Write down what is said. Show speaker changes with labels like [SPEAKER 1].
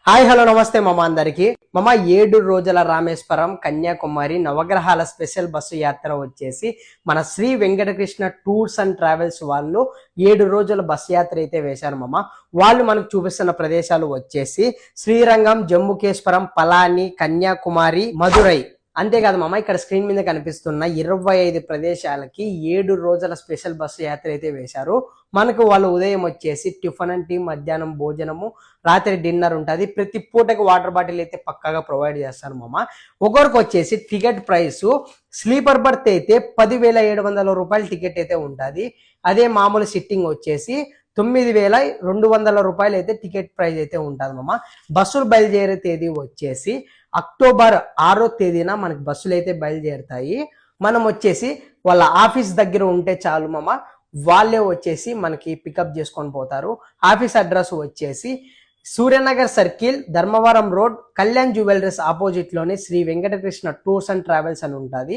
[SPEAKER 1] Hi hello నమస్తే మామ అందరికి. మామ 7 రోజుల రామేశ్వరం కన్యాకుమారి నవగ్రహాల స్పెషల్ బస్సు యాత్ర వచ్చేసి మన Sri Venkatakrishna tours and travels వాళ్ళు 7 రోజుల బస్సు యాత్ర అయితే వేశారు మామ. వాళ్ళు మనకు చూపిస్తున్న ప్రదేశాలు వచ్చేసి శ్రీరంగం, జమ్ముకేశ్వరం, పలాని, కన్యాకుమారి, మదురై. అంతేకాదు మామ, ఇక్కడ స్క్రీన్ మీద కనిపిస్తున్న 25 ప్రదేశాలకి 7 రోజుల స్పెషల్ బస్సు యాత్ర అయితే వేశారు. మనకు వాళ్ళు ఉదయం వచ్చేసి టిఫిన్ అండ్ టీ, మధ్యాహ్నం భోజనము, రాత్రి డిన్నర్ ఉంటుంది. ప్రతి పూటకి వాటర్ బాటిల్ అయితే పక్కాగా ప్రొవైడ్ చేస్తారు మామ. ఒకరికి వచ్చేసి టికెట్ ప్రైస్ స్లీపర్ బర్త్ అయితే 10,700 రూపాయల టికెట్ అయితే ఉంటుంది. అదే మామూలు సిట్టింగ్ వచ్చేసి 9,200 రూపాయలు అయితే టికెట్ ప్రైస్ అయితే ఉంటుంది మామ. బస్సులు బయలుదేరే తేదీ వచ్చేసి అక్టోబర్ 6వ తేదీన మనకి బస్సులు అయితే బయలుదేరుతాయి. మనం వచ్చేసి వాళ్ళ ఆఫీస్ దగ్గర ఉంటే చాలు మామ, వాళ్ళే వచ్చేసి మనకి పికప్ చేసుకొని పోతారు. ఆఫీస్ అడ్రస్ వచ్చేసి Suryanagar circle, Dharmavaram road, Kalyan jewellers opposite లోనే Shri Venkatakrishna tours and travels అని ఉంటుంది.